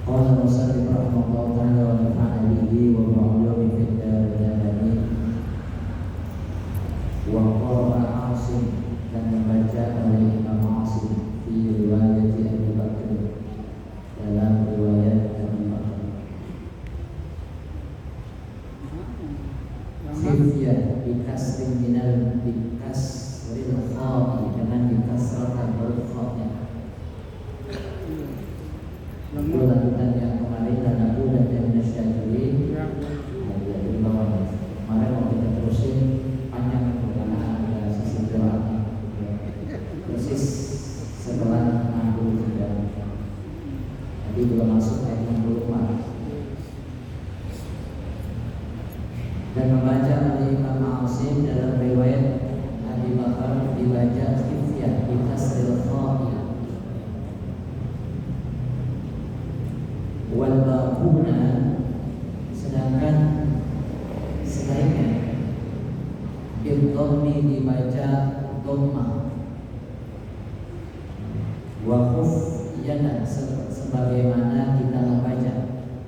قال المصنف رحمه الله تعالى ونفعنا به وبعلومه في الدارين. وقال عاصم dan membaca oleh Imam Asim fi riwayat Abu Bakr, dalam riwayat Abu Bakr. Khifyah bikasrin minal bikasril kha'i, dengan dikasrahkan huruf kha'nya. Itu lanjutan yang kemarin, dan aku dan yang nasyadiri di bawahnya. Kemarin mau kita terusin panjang karena ada sisi doanya persis setelah 63. Tadi belum masuk ayat 64. Dan membaca oleh Imam Asim dalam riwayat Abi Bakar dibaca khifyah bi kasril kha'i wal baquna, sedangkan selainnya bil dhammi dibaca dhamma wa khufyatan, sebagaimana kita membaca.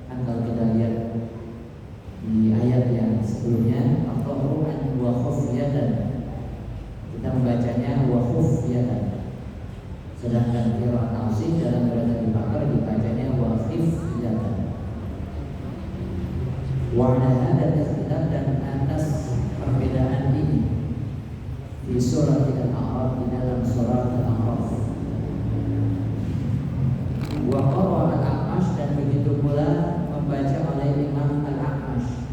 Kan kalau kita lihat di ayat yang sebelumnya Al-Qur'an wa khufyatan, kita membacanya wa khufyatan, sedangkan qiraat Asim dalam riwayat Abi Bakar dibacanya wa khifyatan. Wa ala hadha ikhtilaf, dan atas perbedaan ini di surah Al-A'raf, di dalam surah Al-A'raf. Wa qara al-A'mash, dan begitu pula membaca oleh Imam Al-A'mash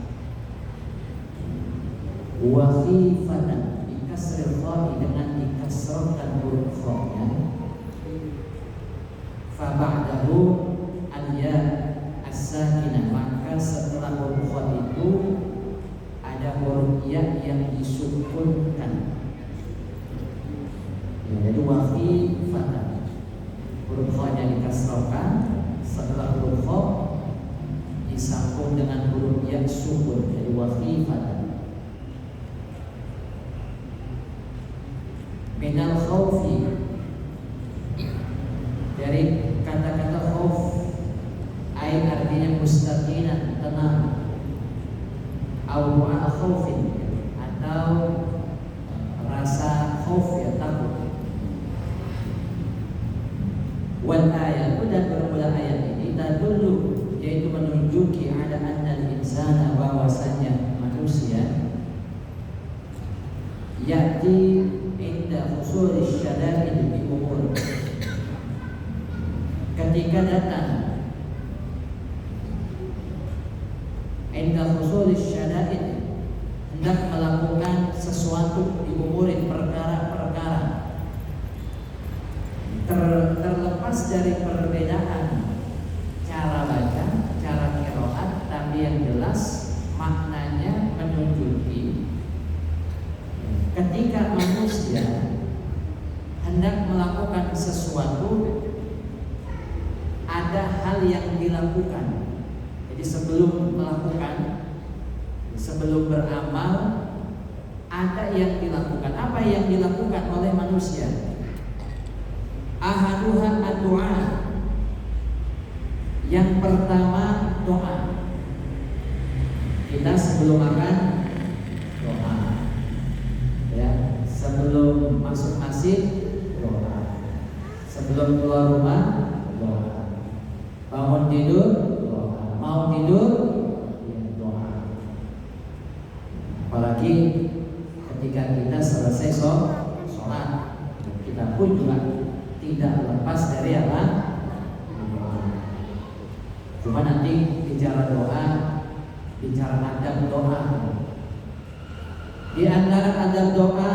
wa khifatan bi kasril kha'i, dengan dikasrahkan huruf kha-nya. Fa ba'dahu al-ya as-sakinah, maka setelah huruf kha itu ada huruf ya yang disukunkan. Ya, jadi wa khifatan, huruf kha-nya dikasrahkan, setelah huruf kha disambung dengan huruf ya sukun, jadi wa khifatan. Minal khawfi, dari kata-kata khauf, ai artinya mustaqinan, tenang, au ma'a khaufin, atau rasa khauf, ya takut. Wal ayat, dan bermula ayat ini tadullu, yaitu menunjuki ada annal insana, bahwasanya manusia ya'ti inda husul syada'id bi umur, ketika datang inda husul syada'id, hendak melakukan sesuatu di umurin, perkara-perkara, terlepas dari perbedaan cara baca, cara qiraat, tapi yang jelas maknanya menunjuki ketika manusia hendak melakukan sesuatu, ada hal yang dilakukan. Jadi sebelum melakukan, sebelum beramal, ada yang dilakukan. Apa yang dilakukan oleh manusia? Ahaduha ad-du'a, yang pertama doa. Kita sebelum makan doa, ya, sebelum masuk masjid doa, sebelum keluar rumah doa, bangun tidur doa, mau tidur ya, doa. Apalagi ketika kita selesai sholat, kita pun juga tidak lepas dari apa? Cuma nanti bicara doa, bicara adab doa. Di antara adab doa,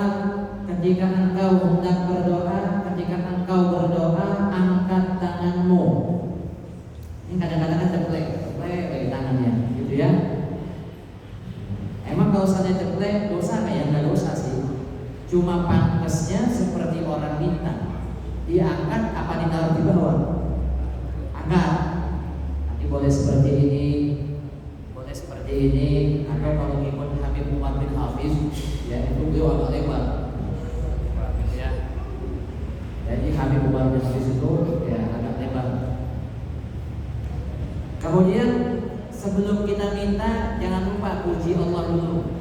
ketika engkau hendak berdoa, ketika engkau berdoa, angkat tanganmu. Ini kadang-kadang kan ceplek bagi tangannya, gitu ya. Emang kalau misalnya ceplek dosa, kayak nggak dosa sih. Cuma pantasnya seperti orang minta, diangkat apa ditaruh di bawah? Angkat. Nanti boleh seperti ini, boleh seperti ini, atau kalau ngikut Habib Umar bin Hafiz, ya itu beliau agak lebar, ya. Jadi Habib Umar bin Hafiz itu ya agak lebar. Kemudian sebelum kita minta, jangan lupa puji Allah dulu.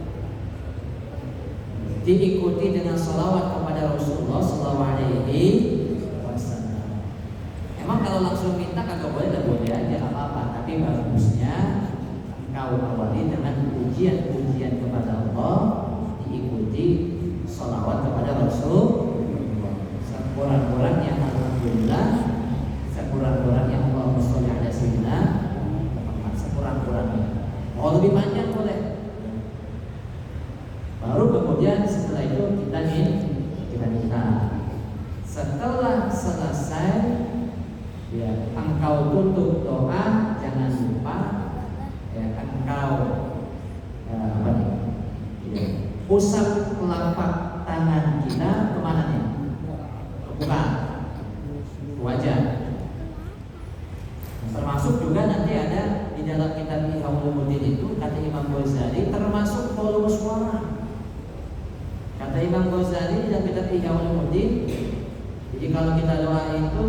Diikuti dengan sholawat kepada Rasulullah SAW. Emang kalau langsung minta kagak boleh, dan boleh aja apa-apa. Tapi bagusnya engkau awali dengan pujian-pujian kepada Allah, diikuti sholawat kepada Rasul. Sekurang-kurangnya alhamdulillah, sekurang-kurangnya Allahumma sholli ala sayyidina Muhammad, sekurang-kurangnya. Mau lebih panjang boleh. Baru kemudian setelah itu kita minta. Setelah selesai, ya, engkau tutup doa, jangan lupa ya, engkau ya, usap telapak tangan kita kemana nih? Bukan wajah. Termasuk juga nanti ada di dalam kitab Ihya Ulumuddin itu kata Imam Ghazali termasuk volume suara. Kata Imam Ghazali dalam kitab Ihya Ulumuddin, jadi kalau kita doa itu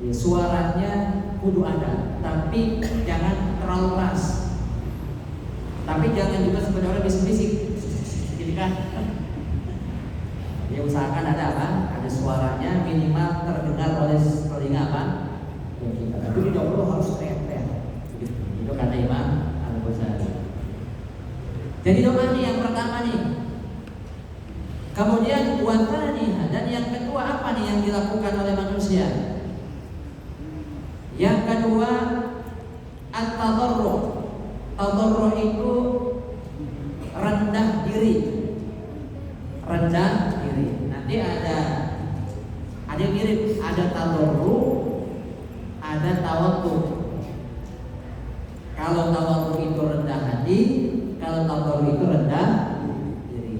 ya, suaranya kudu ada, tapi jangan terlalu keras. Tapi jangan juga seperti orang bisik-bisik, gitu kan? Ya usahakan ada apa? Ada suaranya minimal terdengar oleh telinga apa? Ya kita. Tapi di doa harus teriak-teriak. Itu kata Imam Al-Ghazali. Jadi doa ini yang pertama nih. Kemudian wataniha, dan yang kedua apa nih yang dilakukan oleh manusia? Yang kedua at-tadarru. Tadarru itu rendah diri. Rendah diri. Nanti ada yang mirip, ada tadarru, ada tawaddu. Kalau tawaddu itu rendah hati, kalau tadarru itu rendah diri.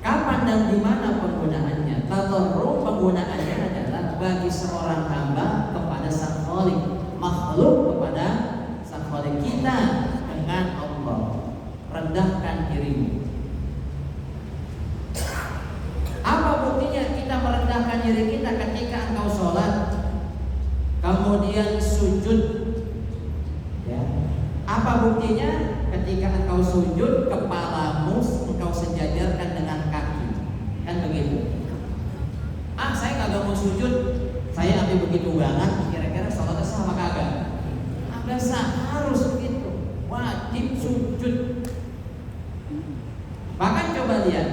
Kapan dan di mana penggunaannya? Tadarru penggunaannya adalah bagi seorang hamba kepada Sang Khalik, makhluk kepada Sang Khalik, kita dengan Allah. Rendahkan dirimu. Apa buktinya kita merendahkan diri kita ketika engkau sholat, kemudian sujud? Ya. Apa buktinya? Ketika engkau sujud, kepalamu engkau sejajarkan dengan kaki, kan begitu? Saya kagak mau sujud, saya ambil begitu banget, kira-kira sholatnya sah apa kagak? Agak sah, harus begitu, wajib sujud. Bahkan coba lihat,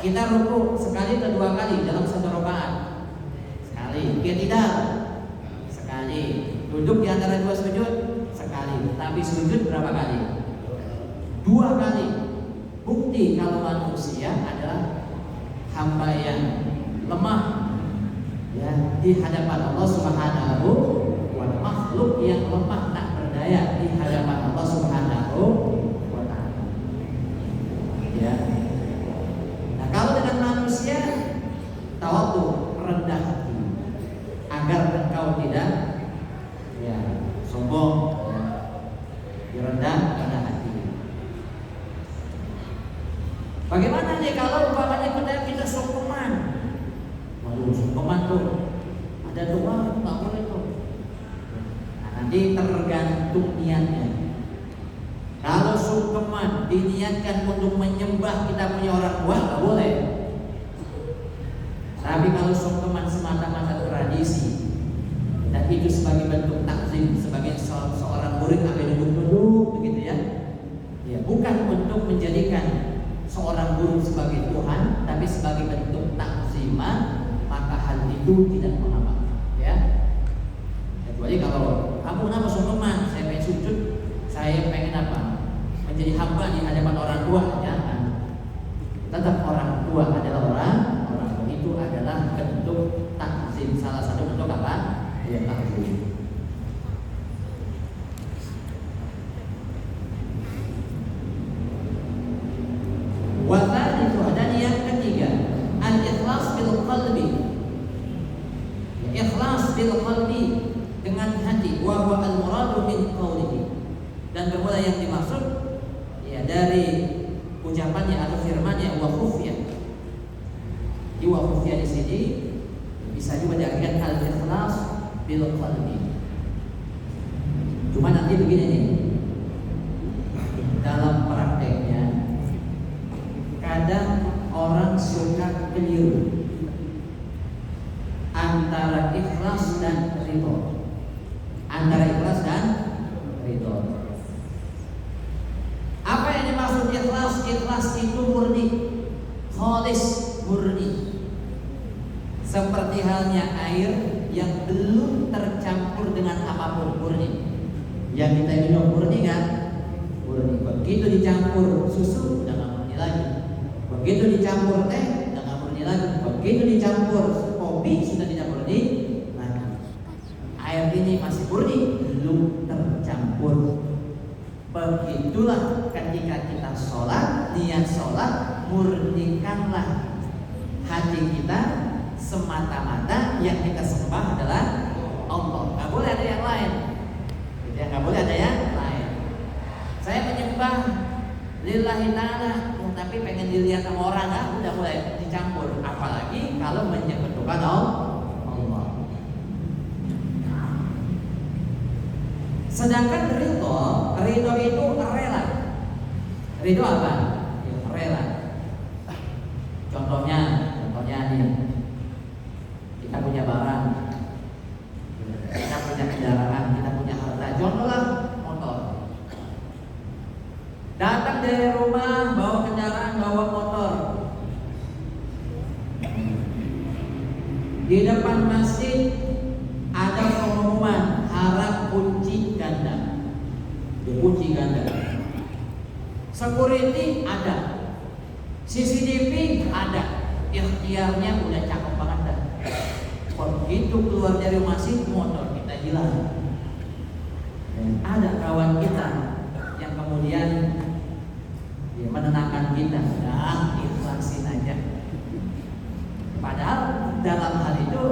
kita ruku sekali atau dua kali dalam satu rakaat? Sekali. Tidak, sekali. Duduk di antara dua sujud sekali. Tapi sujud berapa kali? Dua kali. Bukti kalau manusia adalah hamba yang lemah, ya, di hadapan Allah Subhanahu wa ta'ala. Makhluk yang lemah tak berdaya di hadapan Allah Subhanahu wa ta'ala. Ya. Kalau dengan manusia, tawadhu, rendah hati, agar engkau tidak ya sombong, ya, rendah hati. Bagaimana nih kalau umpamanya kita sungkeman? Waduh, sungkeman tuh ada doa nggak boleh tuh. Nah, nanti tergantung niatnya. Kalau sungkeman diniatkan untuk menyembah kita punya orang tua, nggak boleh. Tapi kalau sungkeman semata-mata tradisi, dan itu sebagai bentuk takzim, sebagai seorang murid akan duduk-duduk begitu ya, ya, bukan untuk menjadikan seorang guru sebagai Tuhan, tapi sebagai bentuk takziman, maka hal itu tidak mengapa, ya. Kecuali kalau kamu nama sungkeman, saya pengen sujud, saya pengen apa? Menjadi hamba di hadapan orang tua, jangan. Tetap orang tua adalah orang tua, itu adalah bentuk takzim, salah satu bentuk apa? Ya, takzim. Watan itu ada yang ketiga, al-ikhlas bil qalbi. Ikhlas bil qalbi, dengan hati, wa huwa al-muradu min qawlihi. Dan bermula yang dimaksud ya dari ucapannya atau firman-Nya, wa khufiyah. Di wa khufiyah di sini bisa juga diartikan al-ikhlas bil qalbi. Cuma nanti begini nih, dalam prakteknya kadang orang suka keliru antara ikhlas dan ridho. Antara ikhlas dan ridho. Apa yang dimaksud ikhlas? Ikhlas itu murni, khalis, murni. Seperti halnya air yang belum tercampur dengan apapun, murni. Yang kita minum murni kan? Murni. Begitu dicampur susu udah nggak murni lagi. Begitu dicampur teh udah nggak murni lagi. Begitu dicampur kopi sudah tidak murni lagi. Air ini masih murni, belum tercampur. Begitulah ketika kita sholat, niat sholat, murnikanlah hati kita, semata-mata yang kita sembah adalah Allah. Nggak boleh ada yang lain. Ya, nggak boleh ada yang lain. Saya menyembah lillahi ta'ala, tapi pengen dilihat sama orang, kan udah mulai dicampur. Apalagi kalau menyebutkan Allah. Sedangkan ridho itu rela. Ridho apa? Ya, rela. Contohnya nih, kita punya barang, kita punya kendaraan, kita punya harta. Contohlah motor. Datang dari rumah bawa kendaraan, bawa motor. Di depan masjid ada pengumuman harap kunci ganda. Kunci ganda. Security ada. CCTV ada. Ikhtiarnya udah cakep banget dah. Begitu keluar dari masjid, motor kita hilang. Dan ada kawan kita yang kemudian ya, menenangkan kita, nah ikhlasin aja. Padahal dalam hal itu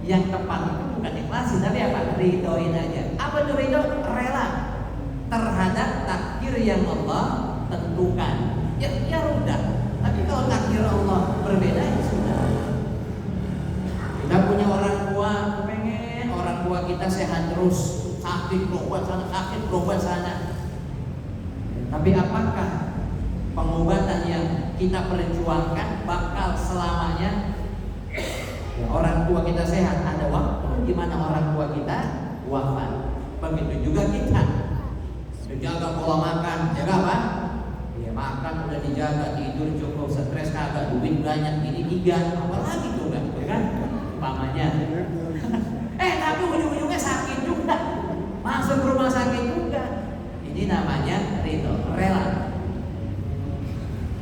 yang tepat itu bukan ikhlasin, tapi apa? Ridhoin aja. Apa itu ridho? Rela terhadap takdir yang Allah tentukan. Ya udah. Tapi kalau takdir Allah berbeda, ya sudah. Kita punya orang tua, pengen orang tua kita sehat terus, sakit berobat sana, sakit berobat sana. Tapi apakah pengobatan yang kita perjuangkan bakal selamanya? Ya, orang tua kita sehat, ada waktu di mana orang tua kita wafat. Begitu juga kita. Jaga pola makan, jaga apa? Ya, makan udah dijaga, tidur cukup, stres kagak, duit banyak, ini 3, apalagi tuh kan, umpamanya. Tapi ujung-ujungnya sakit juga, masuk rumah sakit juga. Ini namanya ridho, rela.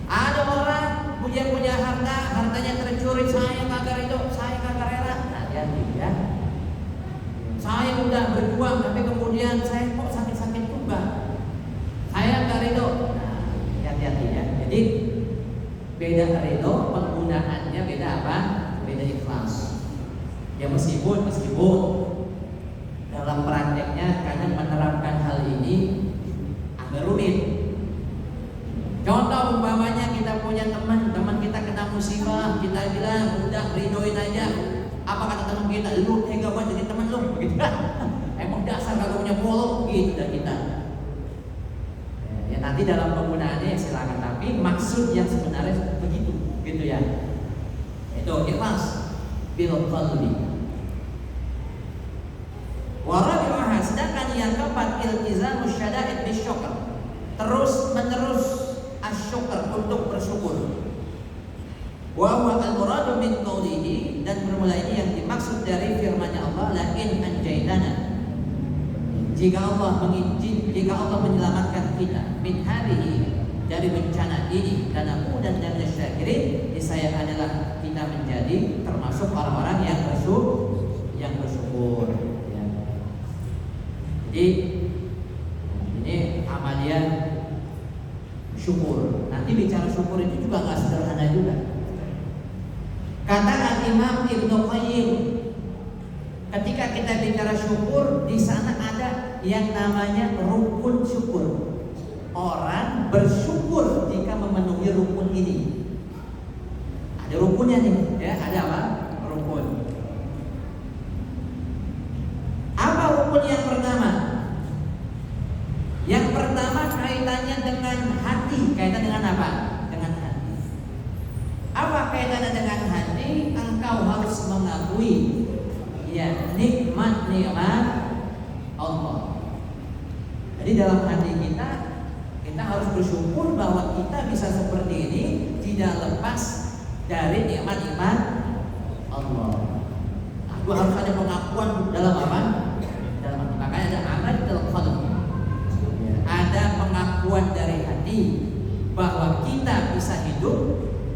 Ada orang punya harta, hartanya tercuri, saya kagak ridho, saya kagak rela. Nah, ya. Saya udah berjuang, tapi kemudian saya kok sakit-sakit juga. Saya nggak ridho. Nah, hati-hati ya. Jadi beda ridho, penggunaannya beda apa? Beda ikhlas. Ya meskipun dalam prakteknya kadang menerapkan hal ini agak rumit. Contoh umpamanya kita punya teman kita kena musibah, kita bilang udah ridhoin aja. Apa kata teman kita? Lu tega banget jadi teman lu, begitu. Emang dasar kagak punya bolong, gitu dah kita. Ya nanti dalam penggunaannya silakan, tapi maksud yang sebenarnya begitu, gitu ya. Itu ikhlas bil qalbi. Wa rabi'uha, sedangkan yang keempat iltizamu syada'id bisyukr. Terus menerus asyukr, untuk bersyukur. Wa huwa al-muradu min qawlihi, dan bermula ini yang dimaksud dari firman-Nya Allah, la in anjaitana. Jika Allah menyelamatkan kita min hadhihi, dari bencana ini, dan aku dan syakirin, niscaya adalah kita menjadi termasuk orang-orang yang bersyukur. Ya. Jadi ini amalia syukur. Nanti bicara syukur itu juga nggak sederhana juga. Kata Al-Imam Ibnu Qayyim, ketika kita bicara syukur, di sana ada yang namanya rukun syukur. Orang bersyukur jika memenuhi rukun ini. Ada rukunnya nih, ya, ada apa? Rukun. Apapun yang pertama. Yang pertama kaitannya dengan hati. Kaitan dengan apa? Dengan hati. Apa kaitannya dengan hati? Engkau harus mengakui ya nikmat-nikmat Allah. Jadi dalam hati kita harus bersyukur bahwa kita bisa seperti ini, tidak lepas dari nikmat-nikmat Allah. Aku harus ada pengakuan dalam apa? Dalam hati. Makanya ada amal dalam qalb. Ada pengakuan dari hati bahwa kita bisa hidup,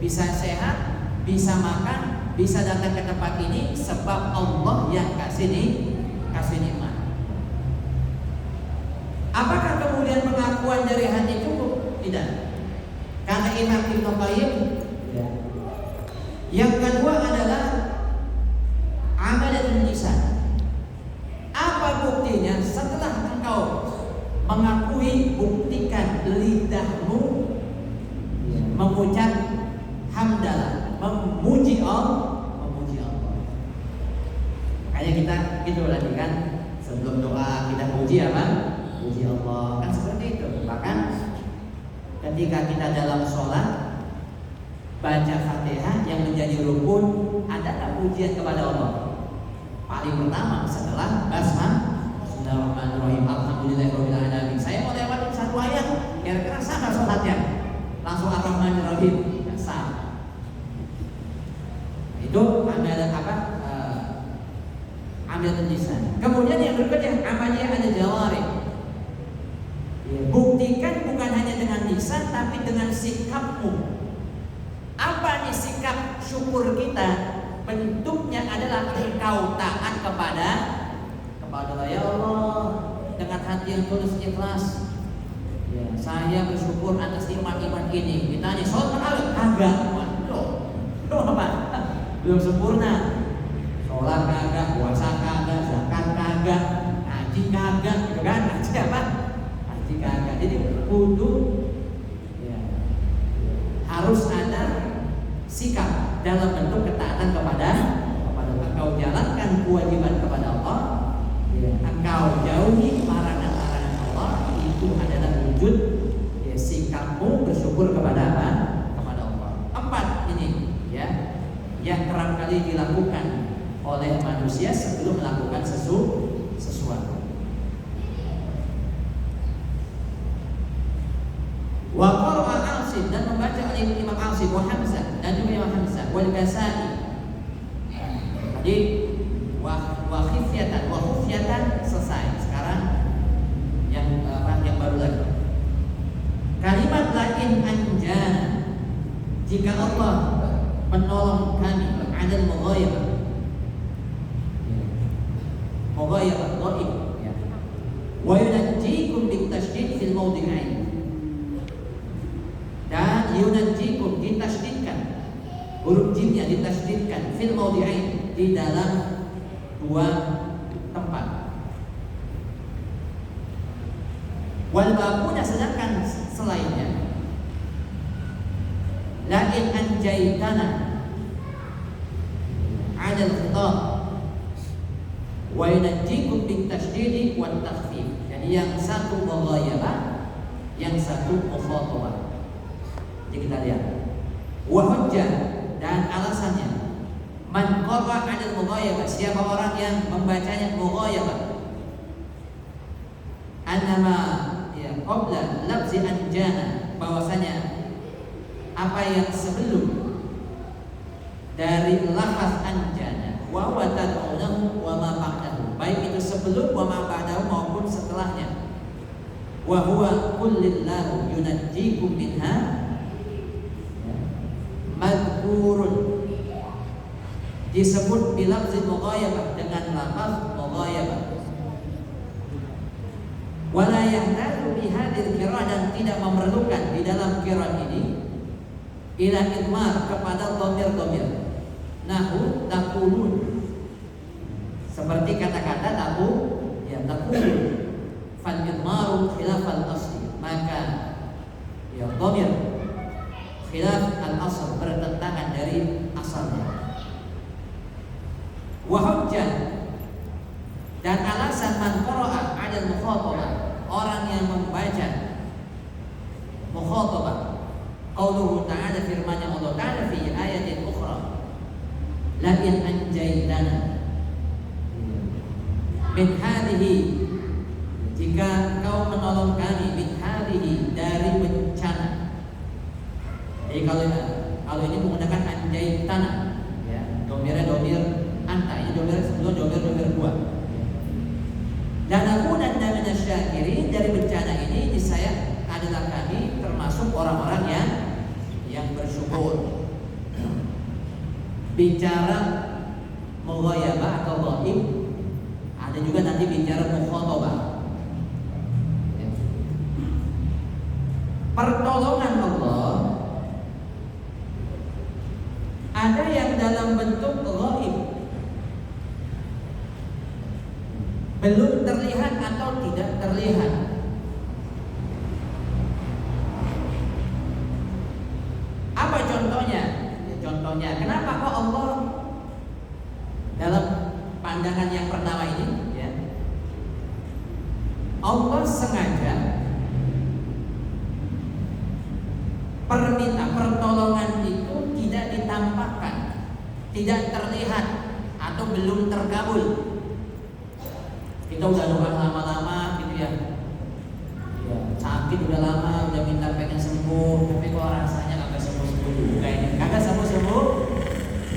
bisa sehat, bisa makan, bisa datang ke tempat ini sebab Allah yang kasih nikmat. Apakah kemudian pengakuan dari hati cukup? Tidak. Karena Imam Ibnu Qayyim yang kedua adalah amalan lisan. Apa buktinya? Setelah engkau mengakui, buktikan lidahmu mengucap hamdalah, memuji Allah. Makanya kita gitu tadi kan, sebelum doa kita puji apa? Puji Allah, kan seperti itu. Bahkan ketika kita dalam sholat baca Fatihah yang menjadi rukun adalah pujian kepada Allah. Paling pertama setelah basmalah, Bismillahirrahmanirrahim, Alhamdulillahirabbil alamin. Saya mau lewatin satu ayat, kira-kira sama sholatnya. Langsung Ar-Rahmanir-Rahim, ya sama. Itu amalan apa? Amalan lisan. Kemudian yang berikutnya amalnya ada jawari. Buktikan bukan hanya dengan lisan tapi dengan sikapmu. Apa nih sikap syukur kita? Bentuknya adalah engkau taat kepada ya Allah dengan hati yang tulus ikhlas. Ya, saya bersyukur atas nikmat-nikmat ini. Ditanya sholat kagak? Kagak. Waduh, apa? Belum sempurna. Sholat kagak, puasa kagak, zakat kagak, haji kagak, gitu kan? Haji apa? Haji kagak. Jadi kudu ya, harus ada sikap dalam bentuk ketaatan kepada engkau jalankan kewajiban kepada Allah, ya, engkau jauhi larangan-larangan Allah. Itu adalah wujud ya, sikapmu bersyukur kepada apa? Kepada Allah. 4 ini ya yang kerap kali dilakukan oleh manusia sebelum melakukan sesuatu. Wa qara'a Asim, dan membaca oleh Imam Asim wa Hamzah dan juga Imam Hamzah wal Ghazali. Jadi wa khifyatan selesai. Sekarang yang baru lagi. Kalimat lain anjana, jika Allah menolong kami, adal mughayabah. Mughayabah dhaif ya. Wa yunajjikum bitasydid fil mawdi'ain. Dan yunajjikum ditasydidkan, huruf jimnya ditasydidkan fil mawdi'ain, di dalam 2 tempat. Wal baquna, sedangkan selainnya la in anjaitana 'ala al-khitab wa yunajjikum bitasydid wat takhfif. Jadi yang satu mughayabah, yang satu mukhatabah. Jadi kita lihat wa hujjah, dan alasannya man qara 'ala al-mughayabah, siapa orang yang membacanya mughayabah, annama ya qabla lafzi anjana, bahwasanya apa yang sebelum dari lafaz anjana wa huwa tad'unahu wa ma ba'dahu, baik itu sebelum wa ma ba'dahu maupun setelahnya. Wa huwa kullillahu yunajjikum minha madhkurun, disebut bilafzil mughayabah, dengan lafaz mughayabah. Wala yahtaju bihadil qira'ah, dan tidak memerlukan di dalam qira'ah ini ila idmar kepada dhamir-dhamir. Nahu taqulun, seperti kata-kata taku ya taqulun, fal idmaru khilaf al-asli, maka ya dhamir khilaf al-asl, bertentangan dari asalnya. Wa hujjah, Dan alasan man qara'a 'ala al-mukhatabah, orang yang membaca mukhatabah, qauluhu ta'ala, firman Allah Ta'ala fi ayatin ukhra, la in anjaytana min hadhihi, jika kau menolong kami, min hadhihi, dari bencana. Jadi kalau ini menggunakan anjaytana, ya, domirnya domir anta, ini domir gua. Dan aku dan minasyakirin, dari bencana ini saya adalah kami termasuk orang-orang yang bersyukur. Bicara mughayabah atau ghaib, ada juga nanti bicara mukhatabah. Pertolongan Allah ada yang dalam bentuk ghaib, belum terlihat atau tidak terlihat. Apa contohnya? Contohnya, kenapa kok Allah dalam pandangan yang pertama ini, ya, Allah sengaja pertolongan itu tidak ditampakkan, tidak terlihat atau belum terkabul. Kita udah doa lama-lama gitu ya, sakit udah lama, udah minta pengen sembuh, tapi kok rasanya kagak sembuh-sembuh juga ini, kagak sembuh-sembuh.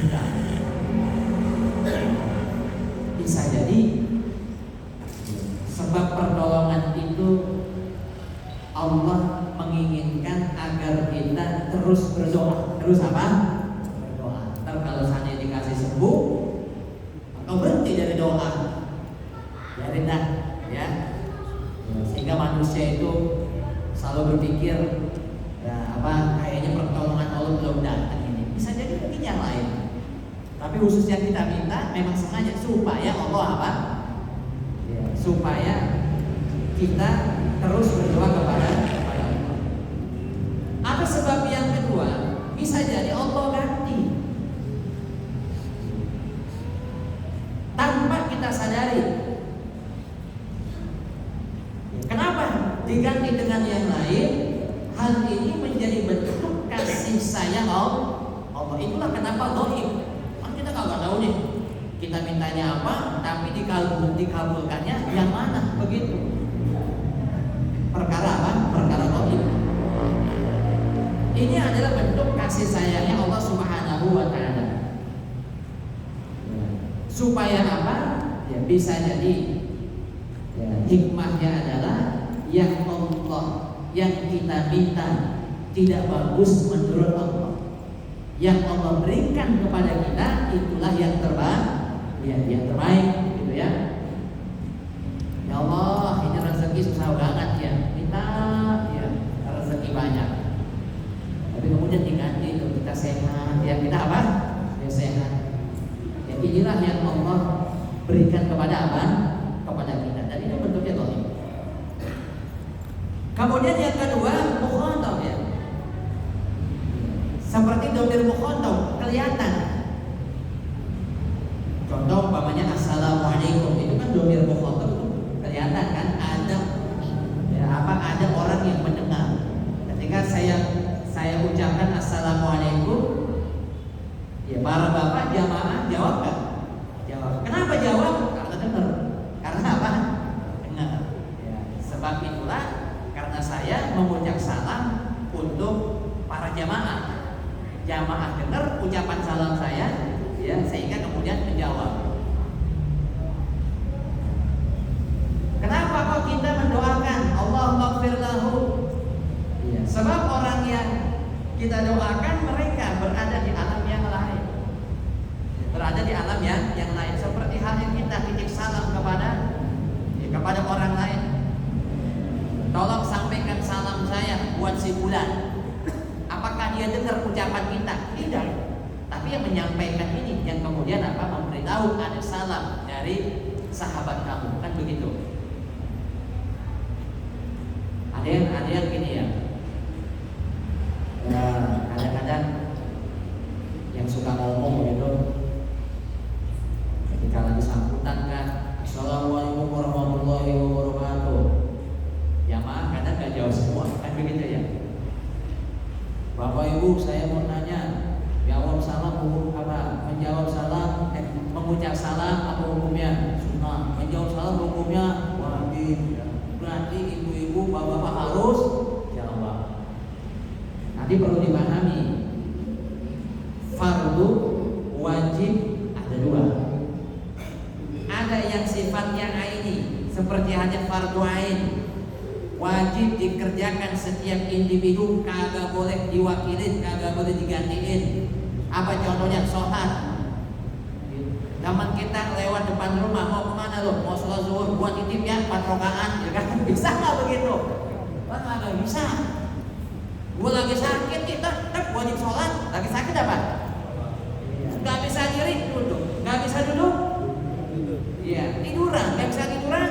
Enggak. Bisa jadi sebab pertolongan itu Allah menginginkan agar kita terus berdoa. Terus apa? Berdoa. Ntar kalau sana dikasih sembuh, atau berhenti dari doa, biarin dah, ya. Sehingga manusia itu selalu berpikir, ya apa, kayaknya pertolongan Allah belum datang ini. Bisa jadi mungkin yang lain. Tapi khusus yang kita minta memang sengaja supaya Allah apa? Ya, supaya kita terus berdoa kepada Allah. Apa sebab yang kedua? Bisa jadi Allah ganti tanpa kita sadari. Kenapa diganti dengan yang lain? Hal ini menjadi bentuk kasih sayang Allah. Itulah kenapa ghaib. Kan kita nggak tahu nih, kita mintanya apa, tapi dikabulkannya yang mana, begitu. Perkara apa? Perkara ghaib. Ini adalah bentuk kasih sayangnya Allah Subhanahu wa Ta'ala. Supaya apa? Ya, bisa jadi ya, hikmahnya adalah yang Allah yang kita minta tidak bagus menurut Allah, yang Allah berikan kepada kita itulah yang terbaik, ya, yang terbaik, gitu ya. Ya Allah, ini rezeki susah banget ya, minta ya rezeki banyak, tapi kemudian diganti untuk kita sehat, ya kita apa? Ya sehat. Ya inilah yang Allah berikan kepada apa? Kepada kita. Dan ini bentuknya ghaib. Kemudian yang kedua, mukhatab, ya. Seperti domir mukhatab kelihatan. Contoh umpamanya assalamualaikum, itu kan domir mukhatab itu kelihatan kan, ada ya apa, ada orang yang mendengar. Ketika saya ucapkan assalamualaikum, ya para bapak jamaah jawab kan? Jawab. Kenapa jawab? Karena dengar. Karena apa? Dengar. Ya, sebab itulah karena saya mengucap salam untuk para jamaah. Jamaah dengar ucapan salam saya, ya, sehingga kemudian menjawab. Kenapa kok kita mendoakan Allahumma ighfir lahu? Ya, sebab orang yang kita doakan mereka berada di alam yang lain. Berada di alam yang lain. Seperti halnya kita titip salam kepada orang lain. Tolong sampaikan salam saya buat si fulan. Apakah dia dengar ucapan kita? Tidak. Tapi yang menyampaikan ini yang kemudian apa? Memberitahu ada salam dari sahabat kamu, kan begitu. Ada yang gini ya. Ya, kadang-kadang yang suka ngomong gitu, ketika lagi sambutan kan, Assalamualaikum warahmatullahi wabarakatuh. Ya maaf, kadang gak jawab semua, kan begitu ya. Bapak Ibu, saya mau nanya, jawab salam hukum apa? Menjawab salam, mengucap salam apa hukumnya? Sunnah. Menjawab salam hukumnya wajib. Berarti ibu-ibu, bapak-bapak harus jawab. Nanti perlu dipahami, fardu wajib ada dua. Ada yang sifatnya aini, seperti hanya fardu ain, wajib dikerjakan setiap individu, kagak boleh diwakilin, kagak boleh digantiin. Apa contohnya? Sholat. Zaman kita lewat depan rumah, mau kemana lo? Mau sholat zuhur, buat titip ya 4 rakaat, ya kan? Bisa nggak begitu? Nggak bisa. Gue lagi sakit, kita tetap wajib sholat. Lagi sakit apa? Nggak bisa diri, duduk. Nggak bisa duduk? Iya, tiduran. Nggak bisa tiduran?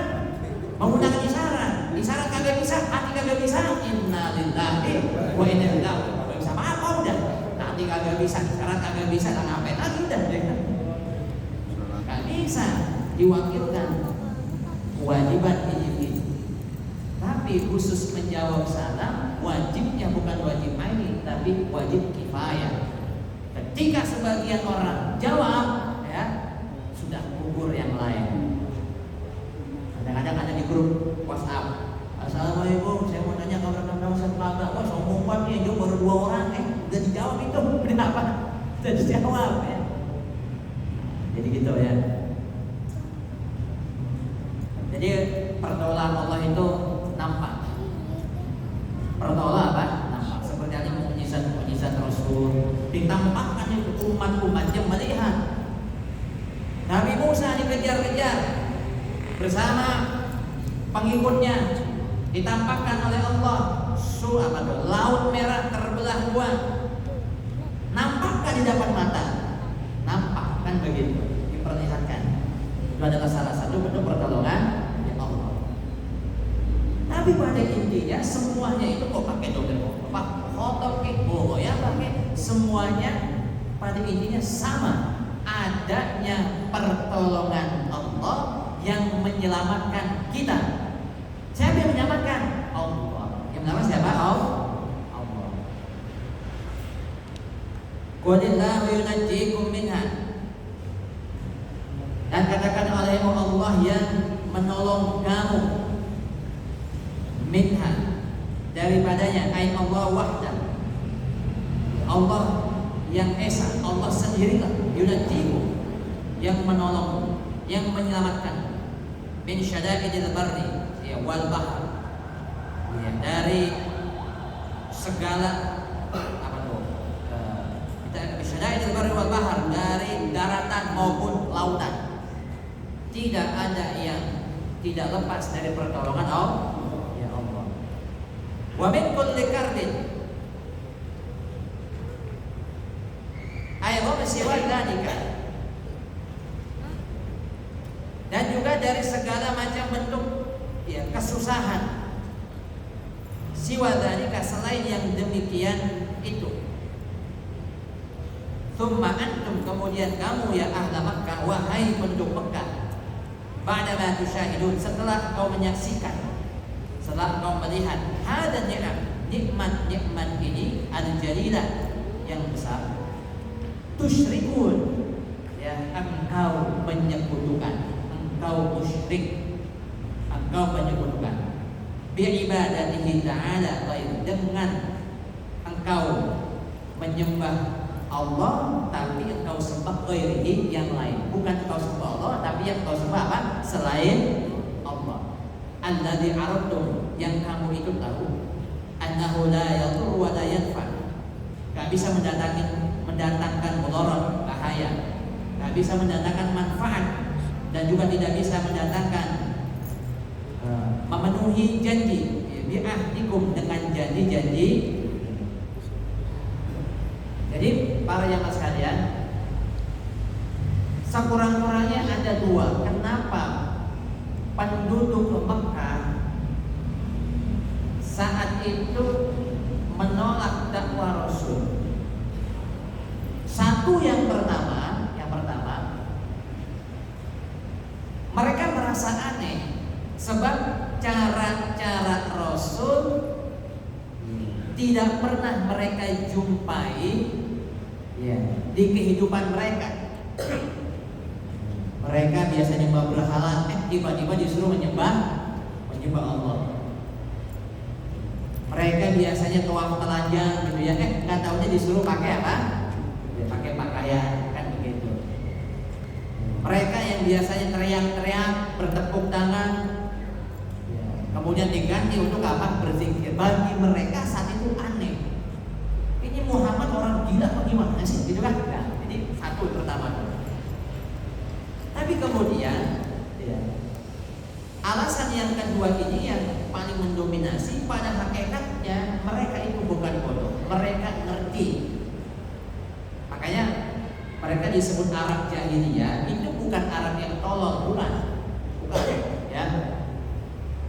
Menggunakan isyarat. Isyarat kagak bisa, hati kagak bisa. Innalillahi wa inna ilaihi raji'un. Kagak bisa apa udah. Hati kagak bisa, isyarat kagak bisa, dan ngapain lagi udah deh. Gak bisa diwakilkan kewajiban individu. Tapi khusus menjawab salam, wajibnya bukan wajib aini, tapi wajib kifayah. Ketika sebagian orang jawab, ya sudah gugur yang lain. Kadang-kadang ada di grup WhatsApp, Assalamualaikum, saya mau tanya kalau renang Ustaz kagak. Wah sombong banget nih, jawab baru 2 orang, udah dijawab itu, udah apa? Udah dijawab ya. Jadi gitu ya. Jadi pertolongan Allah itu nampak. Pertolongan apa? Nampak. Seperti ada mukjizat Rasul ditampakkan itu umat-umatnya melihat. Nabi Musa dikejar-kejar bersama pengikutnya, ditampakkan oleh Allah laut merah terbelah 2. Nampakkah di depan mata? Nampak kan begitu, diperlihatkan. Itu adalah salah satu bentuk pertolongan ya Allah. Tapi pada intinya semuanya itu kok pakai dompet Pak foto ya pakai, semuanya pada intinya sama, adanya pertolongan Allah yang menyelamatkan kita. Siapa yang menyelamatkan? Allah. Yang menyelamatkan siapa? Allah. Qulillahu yunajjikum minha. Dan katakan olehmu Allah yang menolong kamu minha, daripadanya, ay Allah wahdah. Allah yang esa, Allah sendirilah, yunajjikum, yang menolong, yang menyelamatkan min syada'idil barri ya wal bahr, ya, dari segala apa tuh kita syada'idil barri wal bahr, dari daratan maupun lautan. Tidak ada yang tidak lepas dari pertolongan Allah ya Allah. Wa min kulli kardin ayat siwa dzalika, dan juga dari segala macam bentuk ya kesusahan, siwa dzalika, selain yang demikian itu. Tsumma antum, kemudian kamu ya ahla Makkah, wahai penduduk Mekah, ba'da ma tusyahidun, setelah kau menyaksikan, setelah kau melihat hada nikmat ini al-jalilah yang besar, tusyrikun, ya engkau menyekutukan, engkau musyrik, engkau menyekutukan bi'ibadatihi ta'ala ghair, dengan engkau menyembah Allah tapi engkau sembah ghairihi, yang lain. Bukan engkau sembah Allah tapi yang engkau sembah apa? Selain Allah. Alladzi arabtum, yang kamu itu tahu, annahu la yadur wa la yanfa, enggak bisa mendatangkan mudarat, bahaya, enggak bisa mendatangkan manfaat, dan juga tidak bisa mendatangkan memenuhi janji, bi'ahdikum, dengan janji-janji. Jadi para jamaah sekalian, sekurang-kurangnya ada 2. Kenapa penduduk Mekah saat itu menolak dakwah Rasul? Satu, yang pertama mereka merasa aneh sebab cara-cara Rasul tidak pernah mereka jumpai ya, di kehidupan mereka. Mereka biasa nyembah berhala, tiba-tiba disuruh menyembah Allah. Mereka biasanya tawaf telanjang gitu ya, nggak taunya disuruh pakai apa? Ya, pakai pakaian, kan begitu. Mereka yang biasanya teriak-teriak, bertepuk tangan, ya, kemudian diganti untuk apa? Berzikir. Bagi mereka saat itu aneh. Ini Muhammad orang gila apa gimana sih? Gitu kan? Nah, jadi satu pertama. Tapi kemudian, ya, alasan yang kedua ini yang paling mendominasi, pada hakikatnya mereka itu bukan bodoh, mereka ngerti. Makanya mereka disebut Arab jahiliyah, itu bukan Arab yang tolol, bukan ya.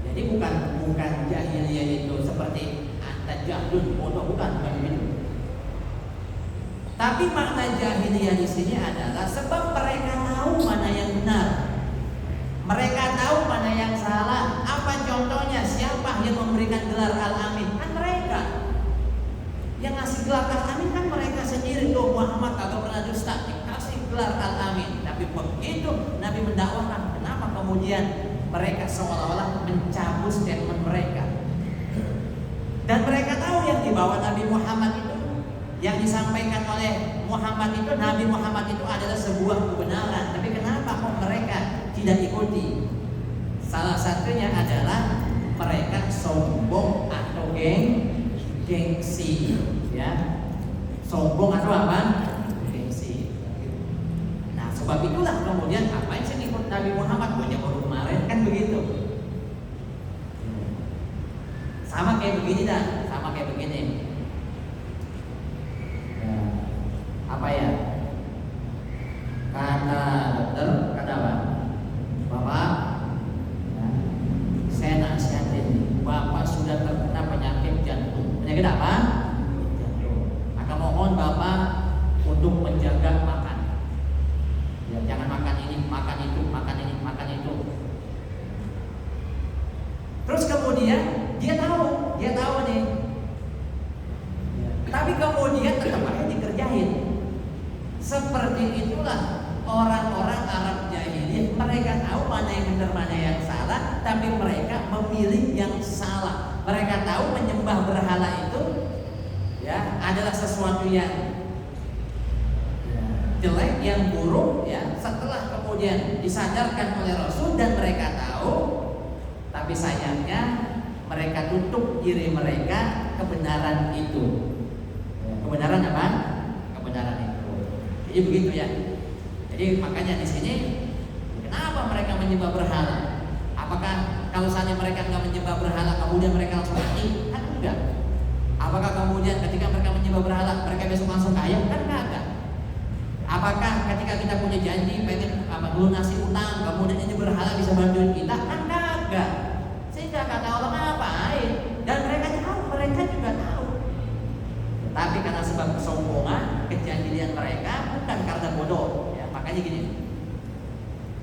Jadi bukan jahiliyah itu seperti anta jahlun, bodoh, bukan begitu. Tapi makna jahiliyah di sini adalah sebab mereka tahu mana yang benar. Mereka tahu mana yang salah. Apa contohnya? Siapa yang memberikan gelar Al-Amin? Kan mereka. Yang ngasih gelar Al-Amin kan mereka sendiri. Tuh Muhammad kagak pernah dusta, dikasih gelar Al-Amin. Tapi begitu Nabi mendakwahkan, kenapa kemudian mereka seolah-olah mencabut statement mereka? Dan mereka tahu yang dibawa Nabi Muhammad itu, yang disampaikan oleh Muhammad itu, Nabi Muhammad itu adalah sebuah kebenaran. Tapi kenapa kok mereka tidak ikuti? Salah satunya adalah mereka sombong atau gengsi, ya. Sombong atau apa? Gengsi. Nah, sebab itulah kemudian apa yang saya ikut Nabi Muhammad punya baru kemarin kan begitu. Sama kayak begini dah, sama kayak begini. Apa ya? Kata dokter, kata apa? Bapak, ya, saya nasihatin, Bapak sudah terkena penyakit jantung. Penyakit apa? Jantung. Maka mohon Bapak untuk menjaga makan. Ya, jangan makan ini, makan itu, makan ini, makan itu. Terus kemudian dia tahu nih. Ya, tapi kemudian tetap aja dikerjain. Seperti itulah orang-orang Arab jahiliyah. Mereka tahu mana yang benar, mana yang salah, tapi mereka memilih yang salah. Mereka tahu menyembah berhala itu ya adalah sesuatu yang jelek, yang buruk ya. Setelah kemudian disadarkan oleh Rasul dan mereka tahu, tapi sayangnya mereka tutup diri mereka kebenaran itu. Kebenaran apa? Kebenaran itu. Jadi begitu ya. Jadi makanya di sini kenapa mereka menyembah berhala? Apakah kalau saatnya mereka nggak menyembah berhala kemudian mereka langsung mati? Kan enggak. Apakah kemudian ketika mereka menyembah berhala mereka besok langsung kaya? Kan enggak. Apakah ketika kita punya janji pengen melunasi utang kemudian ini berhala bisa bantuin kita? Kan enggak. Sehingga kata Allah ngapain? Dan mereka tahu, mereka juga tahu. Tapi karena sebab kesombongan, kejahilian mereka, bukan karena bodoh. Ya, makanya gini,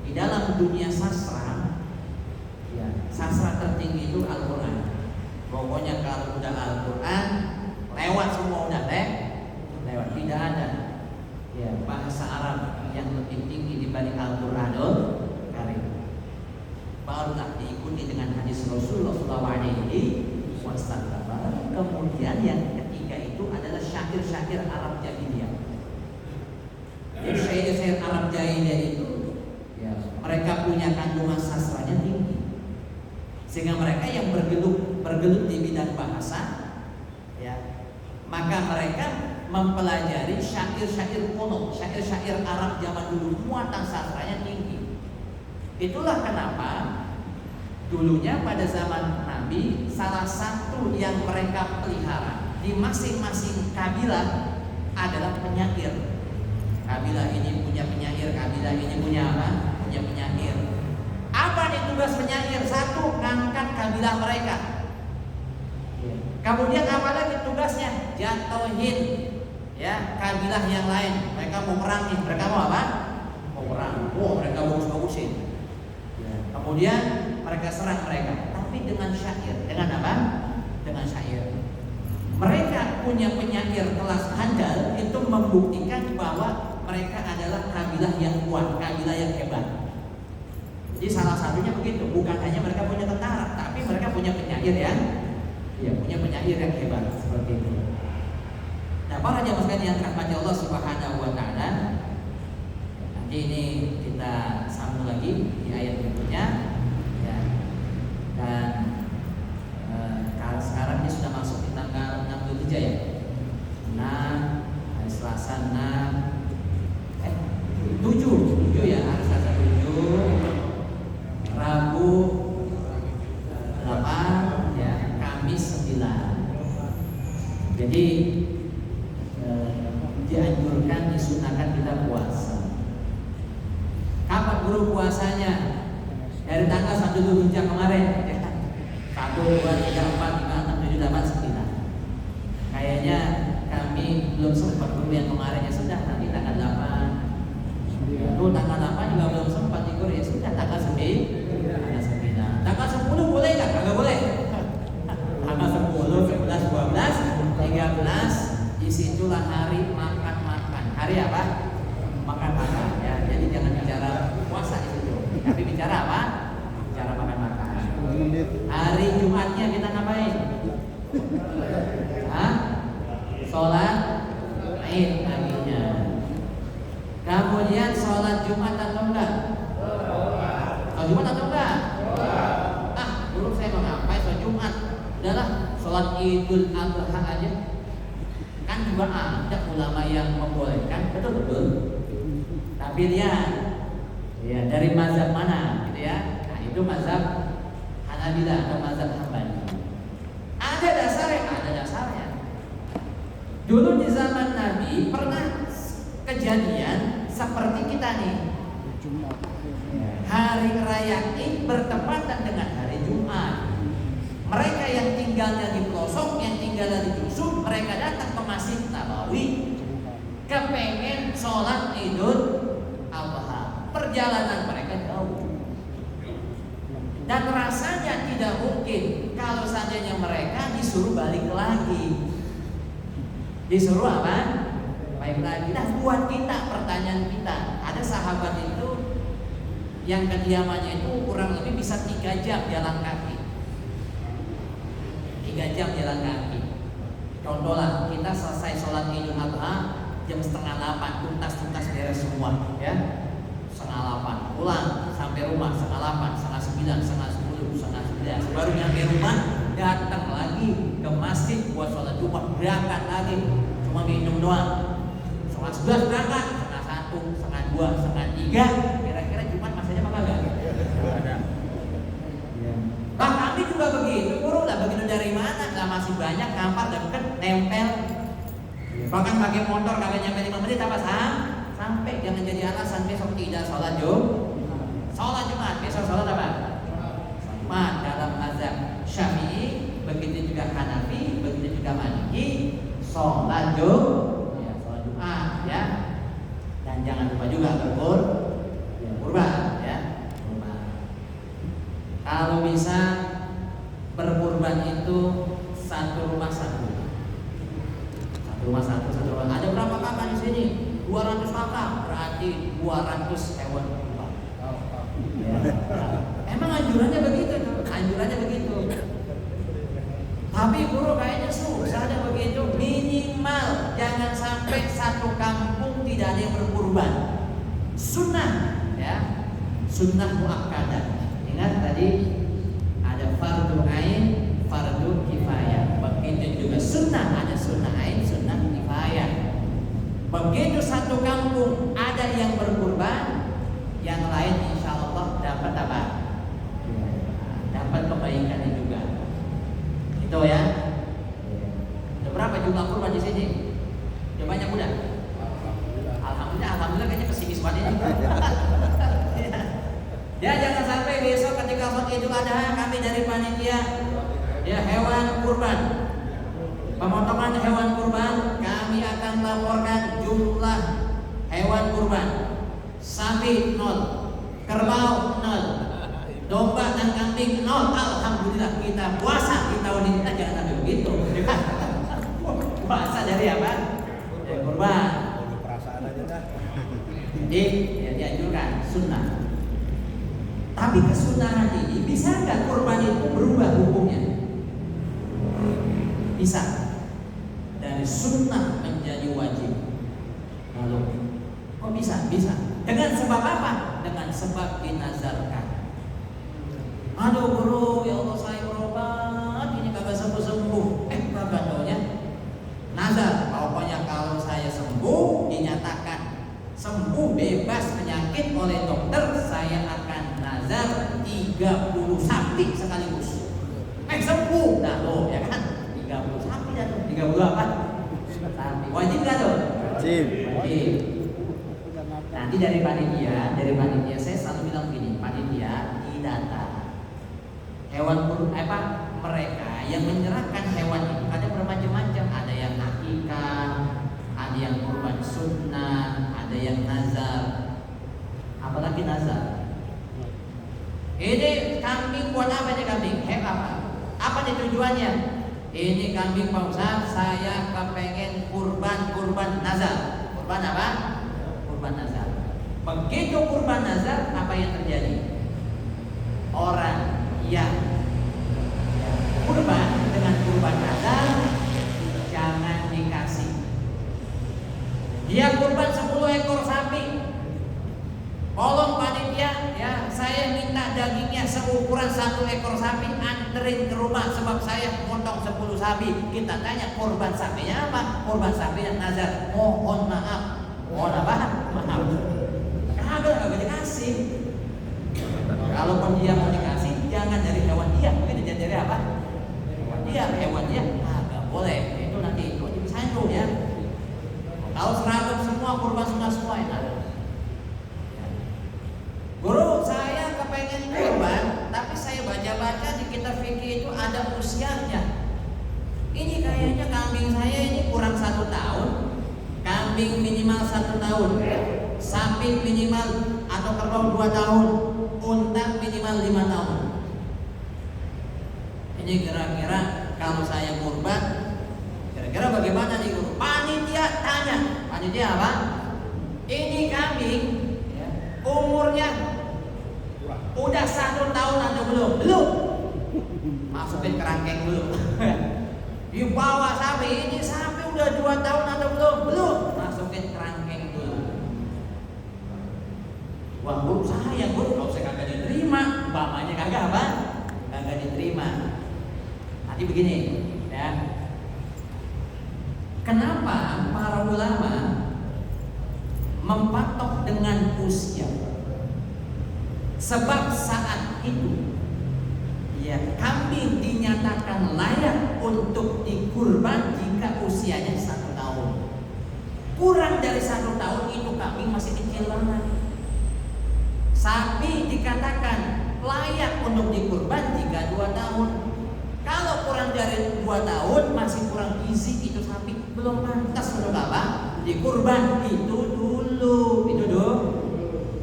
di dalam dunia sastra, ya, sastra tertinggi itu Al-Quran. Pokoknya kalau udah Al-Quran, lewat semua udah lewat. Tidak ada ya bahasa Arab yang lebih tinggi dibanding Al-Quranul Karim. Barulah diikuti dengan hadis Rasulullah SAW. Kemudian yang ketiga itu adalah syair-syair Arab jahiliyah. Jadi syair-syair Arab jahiliyah itu ya, mereka punya kandungan sastranya tinggi, sehingga mereka yang bergelut di bidang bahasa ya, maka mereka mempelajari syair-syair kuno, syair-syair Arab zaman dulu, muatan sastranya tinggi. Itulah kenapa dulunya pada zaman Nabi, salah satu yang mereka pelihara di masing-masing kabilah adalah penyair. Kabilah ini punya penyair, kabilah ini punya apa? Punya penyair. Apa nih tugas penyair? Satu, ngangkat kabilah mereka. Kemudian apa lagi tugasnya? Jatuhin ya kabilah yang lain. Mereka mau perang nih, mereka mau apa? Mau perang. Oh, mereka bagus-bagusin. Kemudian mereka serang mereka, tapi dengan syair. Dengan apa? Dengan syair. Mereka punya penyair kelas handal itu membuktikan bahwa mereka adalah kabilah yang kuat, kabilah yang hebat. Jadi salah satunya begitu, bukan hanya mereka punya tentara, tapi mereka punya penyair yang punya penyair yang hebat seperti itu. Nah, para jamaah sekalian yang dirahmati Allah Subhanahu wa taala, nanti ini kita sambung lagi di ayat berikutnya ya. Dan sekarang ini sudah masuk di tanggal 6 Dzulhijjah ya. 6 hari Selasa 7 ya, hari Selasa 7, Rabu 8 ya, Kamis 9. Jadi dianjurkan, disunahkan kita puasa. Kapan guru puasanya? Dari tanggal 1 Dzulhijjah kemarin ya. 1, 2, 3, 4, 5, 6, 7, 8, 9. Kayaknya kami belum sempat guru yang kemarin, ya sudah nanti tanggal 8. Lalu tanggal 8 juga belum sempat ikut, ya sudah tanggal 9. Tanggal 10 boleh nggak? Nggak boleh. Tanggal 10, 11, 12, 13, disitulah hari makan-makan. Hari apa? Makan-makan ya. Jadi jangan bicara puasa di situ. Tapi bicara apa? Bicara makan-makan. Hari Jumatnya kita ngapain? Sholat Id paginya. Kemudian sholat Jumat atau enggak? Sholat Jumat atau enggak? Dulu saya mau ngapain sholat Jumat? Udahlah, sholat Idul Adha aja. Kan juga ada ulama yang membolehkan, betul-betul. Tapi lihat, ya dari mazhab mana, gitu ya? Nah itu mazhab Hanabilah atau mazhab Hambali. Ada dasarnya. Dulu di zaman Nabi pernah kejadian seperti kita nih. Hari raya Id bertepatan dengan hari Jumat. Mereka yang tinggalnya di pelosok, yang tinggalnya di dusun, mereka datang ke Masjid Nabawi, kepengen sholat Idul Adha. Perjalanan mereka jauh. Dan rasanya tidak mungkin kalau seandainya mereka disuruh balik lagi. Disuruh apa? Baik lagi. Nah, buat kita, pertanyaan kita, ada sahabat itu yang kediamannya itu kurang lebih bisa 3 jam jalan kaki. 3 jam jalan kaki. Contoh lah, kita selesai sholat Idul Adha jam 7:30, tuntas beres semua, ya. 7:30 pulang sampai rumah 8:30, 8:30, 9:30, 10:30, 11. Baru nyampe rumah, datang lagi ke masjid buat sholat Jumat, berangkat lagi, cuma minum doang. 11:30 berangkat, 1:30, 1:30, 1:30. Kira-kira Jumat masanya apa enggak? Ada. Bah kami juga begitu, guru lah begitu dari mana? Lah masih banyak ngampar deket nempel. Bahkan pakai motor kagak nyampe 5 menit apa sampai, jangan jadi alasan besok tidak sholat sholat Jumat, besok sholat apa? Jumat dalam mazhab Syafi'i, begitu juga Hanafi, begitu juga Maliki, sholat Jumat ya. Dan jangan lupa juga berkurban ya. Kalau bisa berkurban itu satu rumah satu. Ada berapa kakak di sini? 200 kakak, berarti 200 hewan kurban. Ya. Emang anjurannya begitu tuh, Tapi guru kayaknya susah ada begitu. Minimal jangan sampai satu kampung tidak ada yang berkurban. Sunnah, ya, sunnah muakkadah. Ingat tadi ada fardu ain, fardu kifayah. Begitu juga sunnah, ada sunnah ain, sunnah kifayah. Begitu satu kampung ada yang berkurban, yang lain insya Allah dapat apa? Dapat kebaikannya juga. Itu ya. Ada berapa jumlah kurban di sini? Udah banyak udah? Alhamdulillah kayaknya pesimis banget ini. Ya jangan sampai besok ketika sholat Idul Adha kami dari panitia ya hewan kurban, pemotongan hewan kurban, kami akan laporkan jumlah hewan kurban. Sapi 0, kerbau 0, domba dan kambing nol, alhamdulillah kita puasa di tahun ini. Kita jangan sampai begitu. Puasa dari apa? Dari kurban. Perasaan aja dah. Jadi ya dianjurkan sunnah. Tapi kesunahan ini bisa nggak kurban itu berubah hukumnya? Bisa. Dari sunnah menjadi wajib. Lalu kok bisa? Bisa. Dengan sebab apa? Dengan sebab dinazarkan. Aduh guru, ya Allah saya berobat ini kagak sembuh-sembuh. Kagak taunya nazar. Pokoknya kalau saya sembuh, dinyatakan sembuh bebas penyakit oleh dokter, saya akan nazar 30 sapi sekaligus. Sembuh. Nah loh ya kan, 30 sapi dah tuh. 30 apa? Sapi. Wajib gak tuh? Wajib. Wajib. Nanti dari panitia saya selalu bilang gini, panitia didata hewan mereka yang menyerahkan hewan itu ada bermacam-macam, ada yang akikah, ada yang kurban sunnah, ada yang nazar, apalagi nazar. Ini kambing buat apa nih kambing? Apa nih tujuannya? Ini kambing Pak Ustaz, saya kepengen kurban nazar. Kurban apa? Kurban nazar. Begitu kurban nazar, apa yang terjadi? Orang yang kurban dengan kurban nazar jangan dikasih. Dia kurban 10 ekor sapi. Tolong panitia ya, saya minta dagingnya seukuran 1 ekor sapi, anterin ke rumah sebab saya potong 10 sapi. Kita tanya kurban sapinya apa? Kurban sapinya nazar. Mohon maaf. Mohon apa? Maaf. Kagak dikasih. Kalaupun dia mau dikasih, jangan dari hewan dia, mungkin dari apa? Hewan dia agak boleh. Itu nanti dipisahin tuh ya. Kalau seragam semua kurban semua enak. Guru, saya kepengen kurban, tapi saya baca-baca di kitab fikih itu ada usianya. Ini kayaknya kambing saya ini kurang 1 tahun, kambing minimal 1 tahun, sapi minimal atau kerbau 2 tahun, unta minimal 5 tahun. Ini kira-kira kalau saya kurban, kira-kira bagaimana nih guru? Panitia tanya, panitia apa? Ini kambing ya, umurnya udah 1 tahun atau belum? Belum. Masukin kerangkeng dulu. Dibawa sapi, ini sapi udah 2 tahun atau belum? Belum. Masukin kerangkeng dulu. Wah guru saya guru, kalau saya kagak diterima, bapaknya kagak apa? Kagak diterima. Nanti begini, ya. Kenapa para ulama mempatok dengan usia? Sebab saat itu ya kambing dinyatakan layak untuk dikurban jika usianya 1 tahun. Kurang dari 1 tahun itu kambing masih kecil banget. Sapi dikatakan layak untuk dikurban jika 2 tahun. Kalau kurang dari 2 tahun masih kurang gizi itu sapi, belum pantas untuk apa? Dikurban. Itu dulu.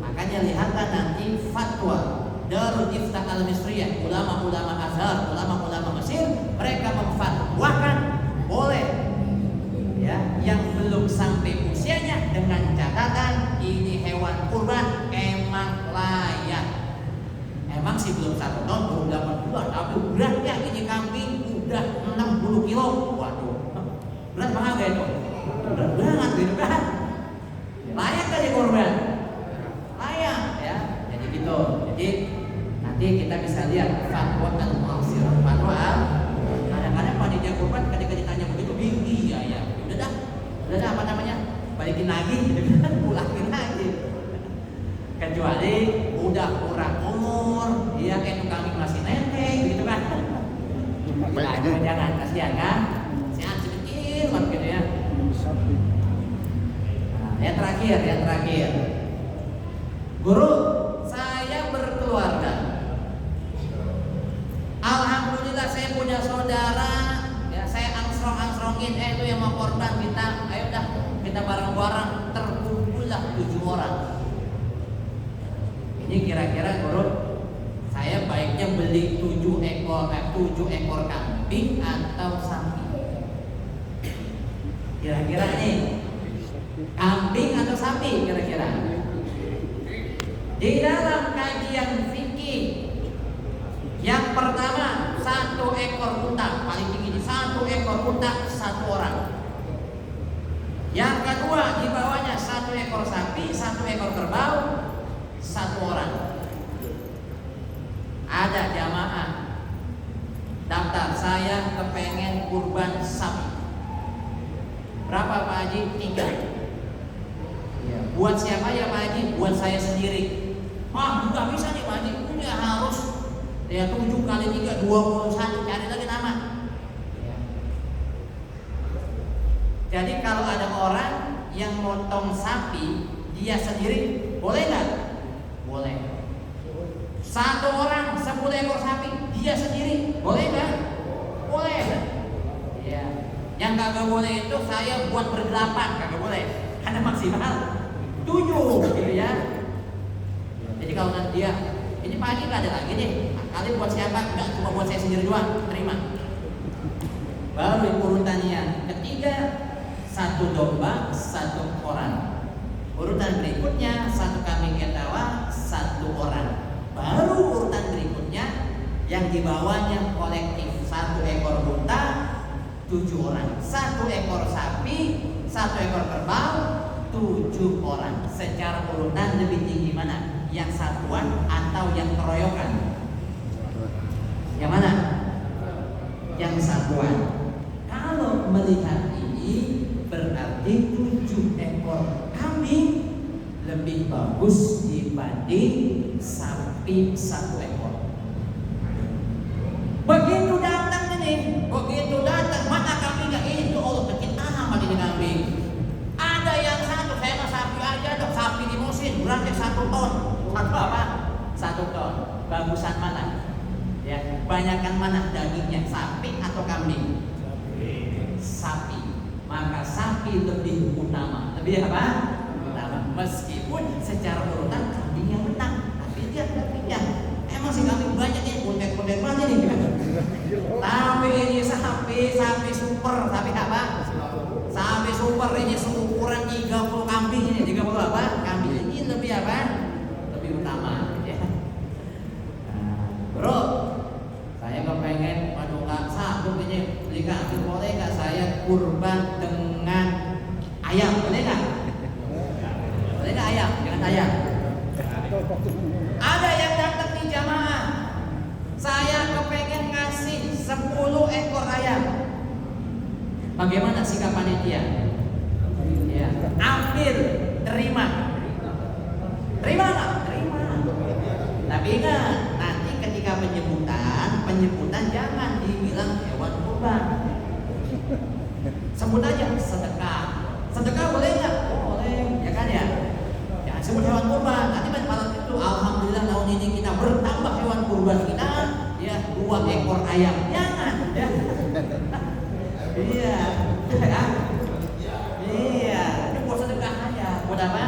Makanya lihatlah nanti fatwa Darul Iftah Al-Misriyah, ulama-ulama Azhar, ulama-ulama Mesir, mereka memfatwakan boleh ya yang belum sampai usianya dengan catatan ini hewan kurban emang layak. Emang sih belum 1 tahun, belum 8 bulan, tapi beratnya ini kambing udah 60 kilo. Waduh, berat banget itu. Berat banget gitu kan. Layak kan dikurban? Layak ya. Jadi gitu. Jadi nanti kita bisa lihat fatwa al-mu'asirah. Fatwa kadang-kadang panitia kurban ketika ditanya begitu bingung. Iya ya. Udah dah apa namanya? Balikin lagi gitu kan, pulangin lagi. Kecuali udah kurang umur, dia kayak kambing masih nenek gitu kan. Nah, jangan kasihan kan? Sehat sedikit banget gitu ya. Nah, yang terakhir. Guru, saya berkeluarga. Alhamdulillah saya punya saudara, ya saya angsrong-angsrongin, itu yang mau korban kita, ayo dah kita bareng-bareng, terkumpullah 7 orang. Ini kira-kira guru, saya beli 7 ekor kambing atau sapi? Kira-kira nih, kambing atau sapi kira-kira? Di dalam kajian fikih, yang pertama 1 ekor unta, paling tinggi 1 ekor unta 1 orang. Yang kedua di bawahnya 1 ekor sapi, 1 ekor kerbau 1 orang. Ada jamaah daftar, saya kepengen kurban sapi. Berapa Pak Haji? 3. Ya, buat siapa ya Pak Haji? Buat saya sendiri. Nggak bisa nih Pak Haji, ini harus ya 7 kali 3 21, cari lagi nama. Ya. Jadi kalau ada orang yang motong sapi dia sendiri, boleh nggak? Boleh. 1 orang 10 ekor sapi dia sendiri, boleh nggak? Boleh. Ya. Yang kagak boleh itu saya buat ber8, kagak boleh. Karena maksimal 7 gitu ya. Jadi kalau nanti dia, ini pagi nggak ada lagi nih, kali buat siapa? Nggak, cuma buat saya sendiri doang, terima. Baru urutannya ketiga 1 domba 1 orang. Urutan berikutnya 1 kambing etawa 1 orang. Baru urutan berikutnya yang di bawahnya kolektif 1 ekor unta 7 orang, 1 ekor sapi, 1 ekor kerbau 7 orang. Secara urutan lebih tinggi mana? Yang satuan atau yang keroyokan? Yang mana? Yang satuan. Kalau melihat ini berarti 7 ekor kambing lebih bagus dibanding sapi 1 ekor. Begitu datang ini, begitu datang mana kambingnya? Itu Allah bikin amat ini kambing. Ada yang satu, saya mah sapi aja dong, sapi di musim berarti 1 ton. 1 apa? 1 ton. Bagusan mana? Ya, banyakan mana dagingnya, sapi atau kambing? Sapi. Maka sapi lebih utama. Lebih apa? Utama. Meskipun secara urutan kambing yang menang, tapi lihat dagingnya. Emang si kambing banyak nih, konten-konten banyak nih. Tapi ini sapi super, sapi apa? Sapi super ini seukuran 30 kambing ini, 30 apa? Kambing ini lebih apa? Lebih utama. Ya. Bro, saya kepengen nggak sanggup ini beli kambing, boleh nggak saya kurban dengan ayam? Boleh nggak? Boleh nggak ayam? Dengan ayam. Ada yang datang di jamaah, saya kepengen ngasih 10 ekor ayam. Bagaimana sikap panitia? Ya, ambil, terima. Terima nggak? Terima. Tapi ingat, nanti ketika penyebutan jangan dibilang hewan kurban. Sebut aja sedekah. Sedekah boleh nggak? Boleh, ya kan ya? Jangan sebut hewan kurban. Nanti pada itu, alhamdulillah tahun ini kita bertambah hewan kurban kita, ya 2 ekor ayam. Jangan, ya. Iya, kan? Iya, ini buat sedekah aja. Buat apa?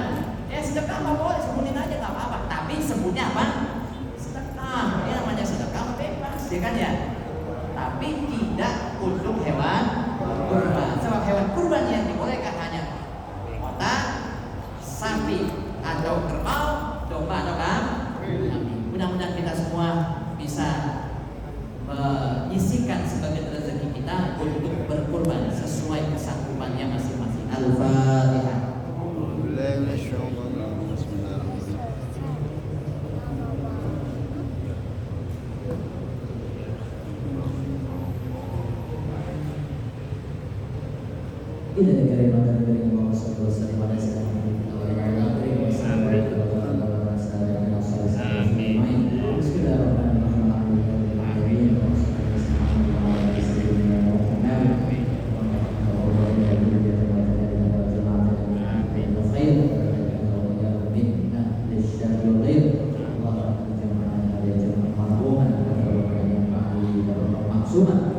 Ya sedekah nggak boleh, sebutin aja nggak apa-apa. Tapi sebutnya apa? Sedekah. Ini namanya sedekah bebas, ya kan ya? Tapi tidak untuk hewan kurban. Sebab hewan kurban yang dibolehkan hanya onta, sapi atau kerbau, domba atau kambing. Mudah-mudahan kita semua bisa menyisihkan sebagian rezeki kita untuk berkurban sesuai kesanggupannya masing-masing. Al-Fatihah. Ila negara mata negara Muhammad sallallahu alaihi wasallam. Sunnah